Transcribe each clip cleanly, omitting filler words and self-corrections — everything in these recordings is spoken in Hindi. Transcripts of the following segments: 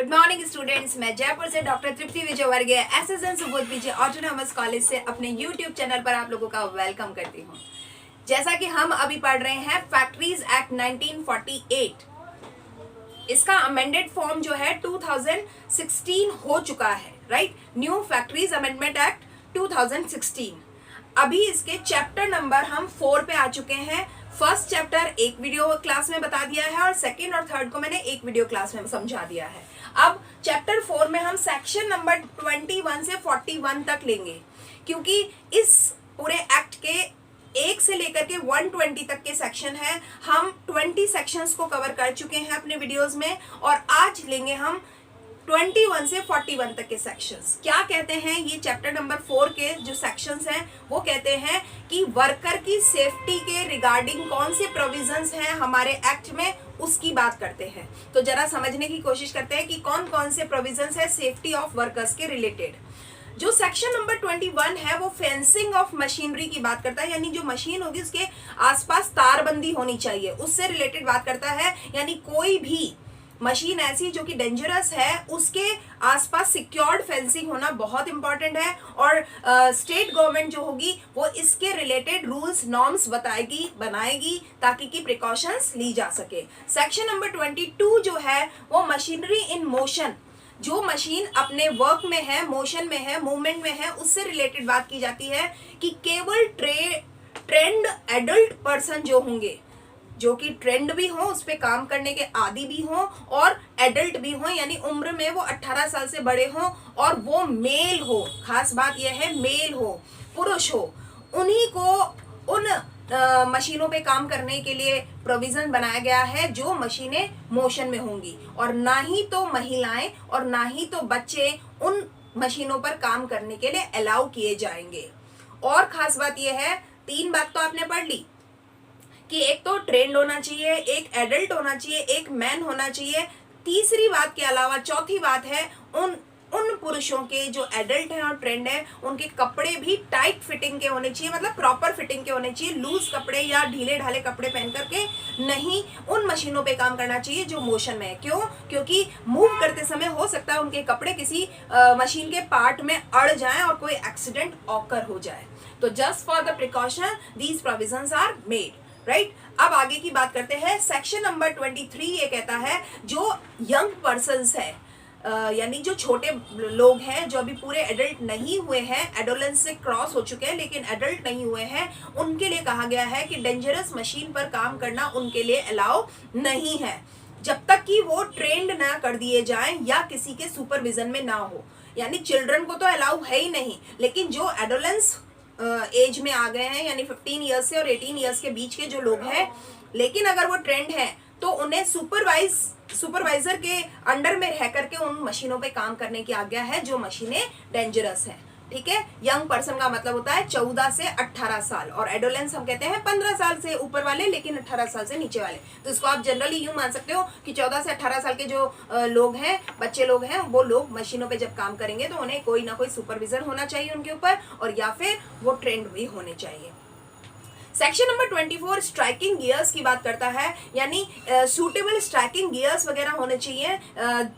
गुड मॉर्निंग स्टूडेंट्स, मैं जयपुर से doctor Tripti Vijayvargiya SSN Subodh PG autonomous college से अपने यूट्यूब चैनल पर आप लोगों का वेलकम करती हूँ। जैसा कि हम अभी पढ़ रहे हैं फैक्ट्रीज एक्ट 1948, इसका अमेंडेड फॉर्म जो है 2016 हो चुका है, right. New factories amendment act 2016। अभी इसके चैप्टर नंबर हम 4 पे आ चुके हैं। फर्स्ट चैप्टर एक वीडियो क्लास में बता दिया है और सेकंड और थर्ड को मैंने एक वीडियो क्लास में समझा दिया है। अब चैप्टर 4 में हम सेक्शन नंबर 21 से 41 तक लेंगे, क्योंकि इस पूरे एक्ट के 1 से लेकर के 120 तक के सेक्शन है। हम 20 सेक्शंस को कवर कर चुके हैं अपने वीडियोस में, और आज लेंगे हम 21 से 41 तक के सेक्शंस। क्या कहते हैं ये चैप्टर नंबर 4 के जो सेक्शंस हैं, वो कहते हैं कि वर्कर की सेफ्टी के रिगार्डिंग कौन से प्रोविजंस हैं हमारे एक्ट में, उसकी बात करते हैं। तो जरा समझने की कोशिश करते हैं कि कौन कौन से प्रोविजंस है सेफ्टी ऑफ वर्कर्स के रिलेटेड। जो सेक्शन नंबर 21 है वो फेंसिंग ऑफ मशीनरी की बात करता है, यानी जो मशीन होगी उसके आसपास तारबंदी होनी चाहिए, उससे रिलेटेड बात करता है। यानी कोई भी मशीन ऐसी जो कि डेंजरस है, उसके आसपास सिक्योर्ड फेंसिंग होना बहुत इंपॉर्टेंट है। और स्टेट गवर्नमेंट जो होगी वो इसके रिलेटेड रूल्स नॉर्म्स बनाएगी ताकि की प्रिकॉशंस ली जा सके। सेक्शन नंबर 22 जो है वो मशीनरी इन मोशन, जो मशीन अपने वर्क में है, मोशन में है, मूवमेंट में है, उससे रिलेटेड बात की जाती है कि केवल ट्रेंड एडल्ट पर्सन जो होंगे, जो कि ट्रेंड भी हो, उस पे काम करने के आदी भी हो और एडल्ट भी हो, यानी उम्र में वो 18 साल से बड़े हो और वो मेल हो, खास बात यह है मेल हो, पुरुष हो, उन्हीं को उन मशीनों पे काम करने के लिए प्रोविजन बनाया गया है जो मशीनें मोशन में होंगी। और ना ही तो महिलाएं और ना ही तो बच्चे उन मशीनों पर काम करने के लिए अलाउ किए जाएंगे। और खास बात यह है, 3 बात तो आपने पढ़ ली कि एक तो ट्रेंड होना चाहिए, एक एडल्ट होना चाहिए, एक मैन होना चाहिए। तीसरी बात के अलावा चौथी बात है उन पुरुषों के जो एडल्ट हैं और ट्रेंड है, उनके कपड़े भी टाइट फिटिंग के होने चाहिए, मतलब प्रॉपर फिटिंग के होने चाहिए। लूज कपड़े या ढीले ढाले कपड़े पहन करके नहीं उन मशीनों पे काम करना चाहिए जो मोशन में है। क्यों? क्योंकि मूव करते समय हो सकता है उनके कपड़े किसी मशीन के पार्ट में अड़ जाएं और कोई एक्सीडेंट ऑकर हो जाए। तो just for the precaution these provisions are made, right. अब आगे की बात करते हैं। सेक्शन नंबर 23 ये कहता है जो यंग पर्सन्स है, यानी जो छोटे लोग हैं, जो अभी पूरे एडल्ट नहीं हुए हैं, एडोलेंस से क्रॉस हो चुके हैं लेकिन एडल्ट नहीं हुए हैं, उनके लिए कहा गया है कि डेंजरस मशीन पर काम करना उनके लिए अलाउ नहीं है जब तक कि वो ट्रेंड ना कर दिए जाएं या किसी के सुपरविजन में ना हो। यानी चिल्ड्रन को तो अलाउ है ही नहीं, लेकिन जो एडोलेंस एज में आ गए हैं, यानी 15 ईयर्स से और 18 ईयर्स के बीच के जो लोग हैं, लेकिन अगर वो ट्रेंड है तो उन्हें सुपरवाइजर के अंडर में रह करके उन मशीनों पे काम करने की आज्ञा है जो मशीनें डेंजरस हैं, ठीक है। यंग पर्सन का मतलब होता है 14 से 18 साल, और एडोलेंस हम कहते हैं 15 साल से ऊपर वाले लेकिन 18 साल से नीचे वाले। तो इसको आप जनरली यूं मान सकते हो कि 14 से 18 साल के जो लोग हैं, बच्चे लोग हैं, वो लोग मशीनों पे जब काम करेंगे तो उन्हें कोई ना कोई सुपरविजन होना चाहिए उनके ऊपर, और या फिर वो ट्रेंड भी होने चाहिए। सेक्शन नंबर 24 स्ट्राइकिंग गियर्स की बात करता है, यानी सूटेबल स्ट्राइकिंग गियर्स वगैरह होने चाहिए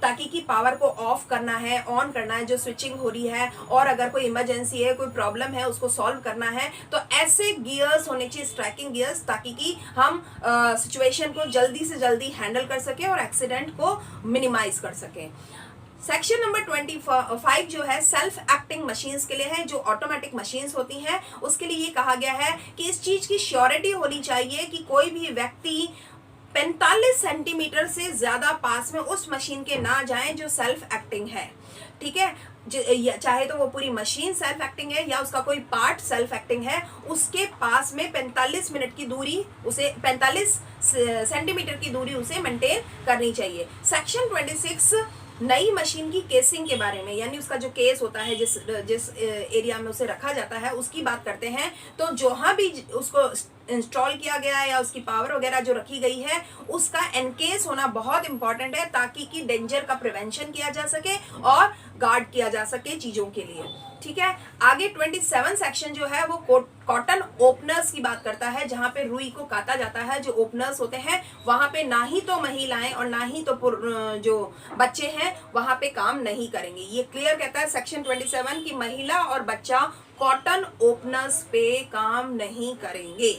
ताकि कि पावर को ऑफ करना है, ऑन करना है, जो स्विचिंग हो रही है, और अगर कोई इमरजेंसी है, कोई प्रॉब्लम है, उसको सॉल्व करना है, तो ऐसे गियर्स होने चाहिए, स्ट्राइकिंग गियर्स, ताकि कि हम सिचुएशन को जल्दी से जल्दी हैंडल कर सकें और एक्सीडेंट को मिनिमाइज कर सकें। सेक्शन नंबर 25 जो है सेल्फ एक्टिंग मशीन्स के लिए है, जो ऑटोमेटिक मशीन्स होती हैं, उसके लिए ये कहा गया है कि इस चीज की श्योरिटी होनी चाहिए कि कोई भी व्यक्ति 45 सेंटीमीटर से ज्यादा पास में उस मशीन के ना जाए जो सेल्फ एक्टिंग है, ठीक है। चाहे तो वो पूरी मशीन सेल्फ एक्टिंग है या उसका कोई पार्ट सेल्फ एक्टिंग है, उसके पास में 45 मिनट की दूरी, उसे 45 सेंटीमीटर की दूरी उसे मेंटेन करनी चाहिए। सेक्शन 26 नई मशीन की केसिंग के बारे में, यानी उसका जो केस होता है, जिस एरिया में उसे रखा जाता है, उसकी बात करते हैं। तो जहाँ भी उसको इंस्टॉल किया गया है या उसकी पावर वगैरह जो रखी गई है उसका एनकेस होना बहुत इंपॉर्टेंट है, ताकि कि डेंजर का प्रिवेंशन किया जा सके और गार्ड किया जा सके चीजों के लिए। ठीक है, आगे 27 सेक्शन जो है वो कॉटन ओपनर्स की बात करता है, जहां पे रुई को काटा जाता है। जो ओपनर्स होते हैं वहां पे ना ही तो महिलाएं और ना ही तो जो बच्चे हैं वहां पे काम नहीं करेंगे। ये क्लियर कहता है सेक्शन 27 की महिला और बच्चा कॉटन ओपनर्स पे काम नहीं करेंगे।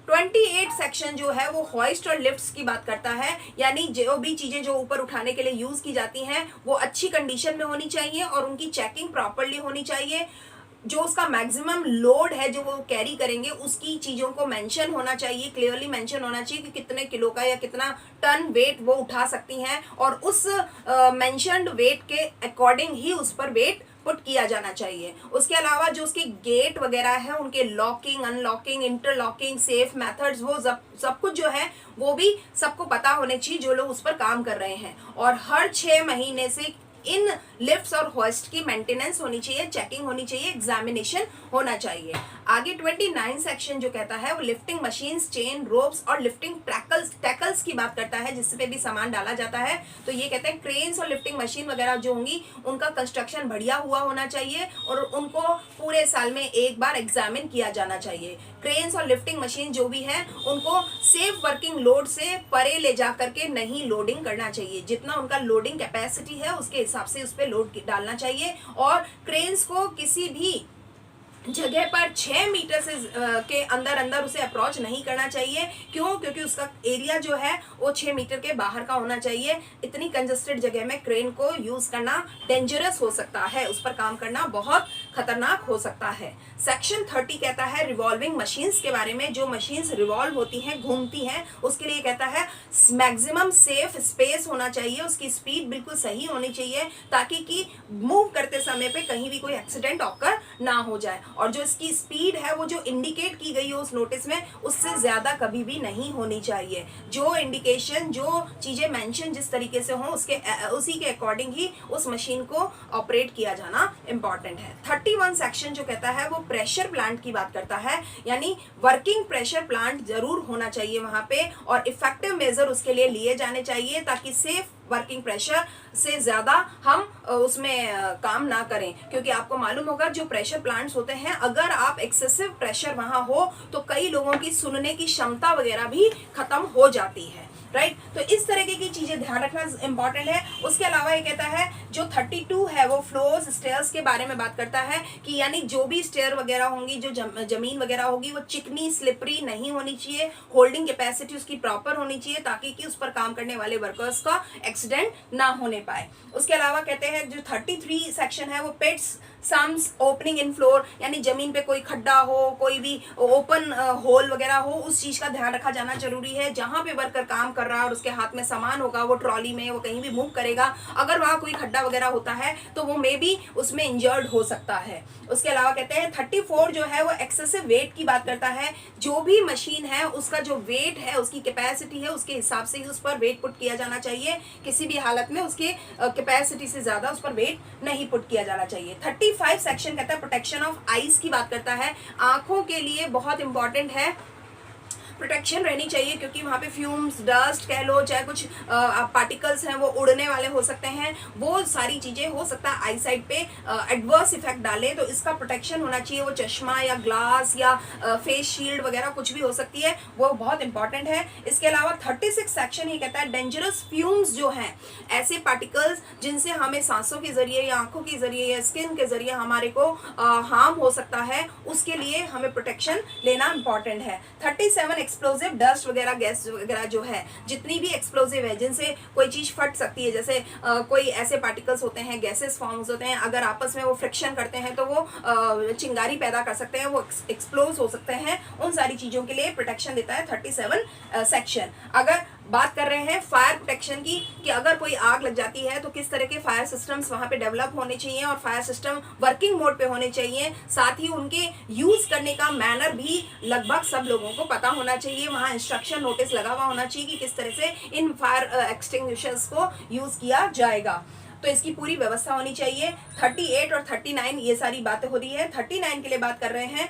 28 सेक्शन जो है वो हॉइस्ट और लिफ्ट्स की बात करता है, यानी जो भी चीजें जो ऊपर उठाने के लिए यूज की जाती हैं वो अच्छी कंडीशन में होनी चाहिए और उनकी चेकिंग प्रॉपरली होनी चाहिए। जो उसका मैक्सिमम लोड है जो वो कैरी करेंगे उसकी चीजों को मेंशन होना चाहिए, क्लियरली मेंशन होना चाहिए कि कितने किलो का या कितना टन वेट वो उठा सकती हैं, और उस मेंशन्ड वेट के अकॉर्डिंग ही उस पर वेट पुट किया जाना चाहिए। उसके अलावा जो उसके गेट वगैरह है उनके locking, unlocking, interlocking, safe methods, वो सब कुछ जो है वो भी सबको पता होने चाहिए जो लोग उस पर काम कर रहे हैं। और हर 6 महीने से इन लिफ्ट्स और होस्ट की मेंटेनेंस होनी चाहिए, चेकिंग होनी चाहिए, एग्जामिनेशन होना चाहिए। आगे 29 सेक्शन जो कहता है वो लिफ्टिंग मशीन्स, चेन, रोप्स और लिफ्टिंग टैकल्स की बात करता है, जिसपे भी सामान डाला जाता है। तो ये कहते हैं क्रेन्स और लिफ्टिंग मशीन वगैरह जो होंगी उनका कंस्ट्रक्शन बढ़िया हुआ होना चाहिए और उनको पूरे साल में एक बार एग्जामिन किया जाना चाहिए। क्रेन्स और लिफ्टिंग मशीन जो भी है उनको सेफ वर्किंग लोड से परे ले जा करके नहीं लोडिंग करना चाहिए। जितना उनका लोडिंग कैपेसिटी है उसके हिसाब से उस पर लोड डालना चाहिए। और क्रेन्स को किसी भी जगह पर 6 मीटर से के अंदर उसे अप्रोच नहीं करना चाहिए। क्यों? क्योंकि उसका एरिया जो है वो 6 मीटर के बाहर का होना चाहिए। इतनी कंजस्टेड जगह में क्रेन को यूज करना डेंजरस हो सकता है, उस पर काम करना बहुत खतरनाक हो सकता है। सेक्शन 30 कहता है रिवॉल्विंग मशीन्स के बारे में। जो मशीन्स रिवॉल्व होती हैं, घूमती हैं, उसके लिए कहता है मैक्सिमम सेफ स्पेस होना चाहिए, उसकी स्पीड बिल्कुल सही होनी चाहिए ताकि कि मूव करते समय पे कहीं भी कोई एक्सीडेंट ऑकर ना हो जाए। और जो इसकी स्पीड है वो जो इंडिकेट की गई है उस नोटिस में उससे ज्यादा कभी भी नहीं होनी चाहिए। जो इंडिकेशन, जो चीजें मेंशन जिस तरीके से हो उसी के अकॉर्डिंग ही उस मशीन को ऑपरेट किया जाना इंपॉर्टेंट है। 31 सेक्शन जो कहता है वो प्रेशर प्लांट की बात करता है, यानी वर्किंग प्रेशर प्लांट जरूर होना चाहिए वहां पे और इफेक्टिव मेजर उसके लिए लिए जाने चाहिए ताकि सेफ वर्किंग प्रेशर से ज्यादा हम उसमें काम ना करें। क्योंकि आपको मालूम होगा जो प्रेशर प्लांट्स होते हैं, अगर आप एक्सेसिव प्रेशर वहां हो तो कई लोगों की सुनने की क्षमता वगैरह भी खत्म हो जाती है, राइट। तो इस तरीके की चीजें ध्यान रखना इंपॉर्टेंट है। उसके अलावा ये कहता है जो 32 है वो फ्लोर्स, स्टेयर्स के बारे में बात करता है कि यानी जो भी स्टेयर वगैरह होंगी, जो जमीन वगैरह होगी वो चिकनी, स्लिपरी नहीं होनी चाहिए। होल्डिंग कैपेसिटी उसकी प्रॉपर होनी चाहिए ताकि कि उस पर काम करने वाले वर्कर्स का एक्सीडेंट ना होने पाए। उसके अलावा कहते हैं जो 33 सेक्शन है वो पिट्स, सम्स, ओपनिंग इन फ्लोर, यानी जमीन पे कोई खड्डा हो, कोई भी ओपन होल वगैरह हो, उस चीज का ध्यान रखा जाना जरूरी है। जहां पे वर्कर काम कर रहा है और उसके हाथ में सामान होगा, वो ट्रॉली में, वो कहीं भी मूव करेगा, अगर वहां कोई खड्डा वगैरह होता है तो वो मे भी उसमें इंजर्ड हो सकता है। उसके अलावा कहते हैं 34 जो है वो एक्सेसिव वेट की बात करता है। जो भी मशीन है उसका जो वेट है, उसकी कैपेसिटी है, उसके हिसाब से ही उस पर वेट पुट किया जाना चाहिए। किसी भी हालत में उसके कैपेसिटी से ज्यादा उस पर वेट नहीं पुट किया जाना चाहिए। 35 सेक्शन कहता है प्रोटेक्शन ऑफ आईज की बात करता है। आंखों के लिए बहुत इंपॉर्टेंट है, प्रोटेक्शन रहनी चाहिए क्योंकि वहाँ पे फ्यूम्स, डस्ट कह लो, चाहे कुछ पार्टिकल्स हैं वो उड़ने वाले हो सकते हैं, वो सारी चीजें हो सकता है आई साइड पे एडवर्स इफेक्ट डाले। तो इसका प्रोटेक्शन होना चाहिए, वो चश्मा या ग्लास या फेस शील्ड वगैरह कुछ भी हो सकती है, वो बहुत इंपॉर्टेंट है। इसके अलावा 36 सेक्शन ये कहता है डेंजरस फ्यूम्स जो हैं, ऐसे पार्टिकल्स जिनसे हमें सांसों के जरिए या आंखों के जरिए या स्किन के जरिए हमारे को हार्म हो सकता है, उसके लिए हमें प्रोटेक्शन लेना इंपॉर्टेंट है। 37 एक्सप्लोजिव डस्ट वगैरह, गैस वगैरह जो है, जितनी भी एक्सप्लोजिव है जिनसे कोई चीज फट सकती है, जैसे कोई ऐसे पार्टिकल्स होते हैं, गैसेस फॉर्म्स होते हैं, अगर आपस में वो फ्रिक्शन करते हैं तो वो चिंगारी पैदा कर सकते हैं, वो एक्सप्लोज हो सकते हैं। उन सारी चीजों के लिए प्रोटेक्शन देता है 37 सेक्शन। अगर बात कर रहे हैं फायर प्रोटेक्शन की कि अगर कोई आग लग जाती है तो किस तरह के फायर सिस्टम्स वहां पे डेवलप होने चाहिए और फायर सिस्टम वर्किंग मोड पे होने चाहिए, साथ ही उनके यूज करने का मैनर भी लगभग सब लोगों को पता होना चाहिए। वहां इंस्ट्रक्शन नोटिस लगा हुआ होना चाहिए कि किस तरह से इन फायर एक्सटिंग्विशर्स को यूज किया जाएगा। तो इसकी पूरी व्यवस्था होनी चाहिए। 38 और 39 ये सारी बातें हो रही है। 39 के लिए बात कर रहे हैं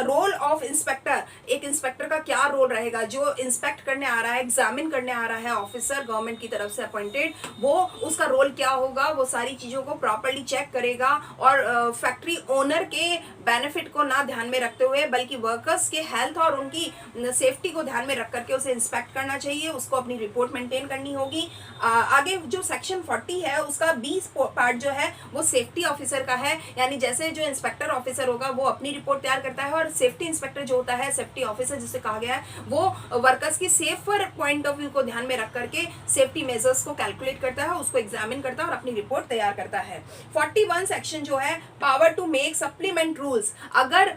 रोल ऑफ इंस्पेक्टर। एक इंस्पेक्टर का क्या रोल रहेगा, जो इंस्पेक्ट करने आ रहा है, एग्जामिन करने आ रहा है ऑफिसर गवर्नमेंट की तरफ से अपॉइंटेड, वो उसका रोल क्या होगा, वो सारी चीजों को प्रॉपर्ली चेक करेगा और फैक्ट्री ओनर के बेनिफिट को ना ध्यान में रखते हुए बल्कि वर्कर्स के हेल्थ और उनकी सेफ्टी को ध्यान में रख करके उसे इंस्पेक्ट करना चाहिए, उसको अपनी रिपोर्ट मेंटेन करनी होगी। आगे जो सेक्शन 40 है उसका 20 पार्ट जो है वो सेफ्टी ऑफिसर का है, यानी जैसे जो इंस्पेक्टर ऑफिसर होगा वो अपनी रिपोर्ट तैयार करता है और सेफ्टी इंस्पेक्टर जो होता है, सेफ्टी ऑफिसर जिसे कहा गया है, वो वर्कर्स की सेफर पॉइंट ऑफ व्यू को ध्यान में रख करके सेफ्टी मेजर्स को कैलकुलेट करता है, उसको एग्जामिन करता है और अपनी रिपोर्ट तैयार करता है। 41 सेक्शन जो है power to make supplement rules. अगर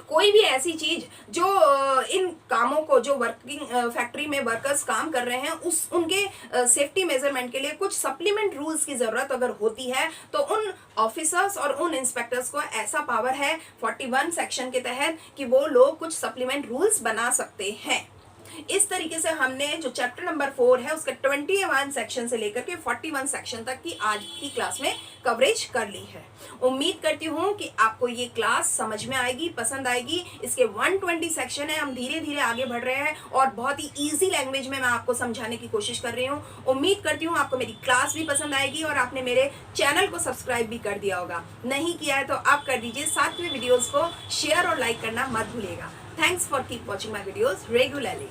कोई भी ऐसी चीज जो इन कामों को, जो वर्किंग फैक्ट्री में वर्कर्स काम कर रहे हैं, उस उनके सेफ्टी मेजरमेंट के लिए कुछ सप्लीमेंट रूल्स की जरूरत अगर होती है तो उन ऑफिसर्स और उन इंस्पेक्टर्स को ऐसा पावर है 41 सेक्शन के तहत कि वो लोग कुछ सप्लीमेंट रूल्स बना सकते हैं। इस तरीके से हमने जो चैप्टर नंबर 4 है उसके 21 सेक्शन से लेकर के 41 सेक्शन तक की आज की क्लास में कवरेज कर ली है। उम्मीद करती हूँ कि आपको ये क्लास समझ में आएगी, पसंद आएगी। इसके 120 सेक्शन है, हम धीरे धीरे आगे बढ़ रहे हैं और बहुत ही ईजी लैंग्वेज में मैं आपको समझाने की कोशिश कर रही हूँ। उम्मीद करती हूँ आपको मेरी क्लास भी पसंद आएगी और आपने मेरे चैनल को सब्सक्राइब भी कर दिया होगा। नहीं किया है तो आप कर दीजिए, साथ में वीडियोज को शेयर और लाइक करना मत भूलिएगा। Thanks for keep watching my videos regularly.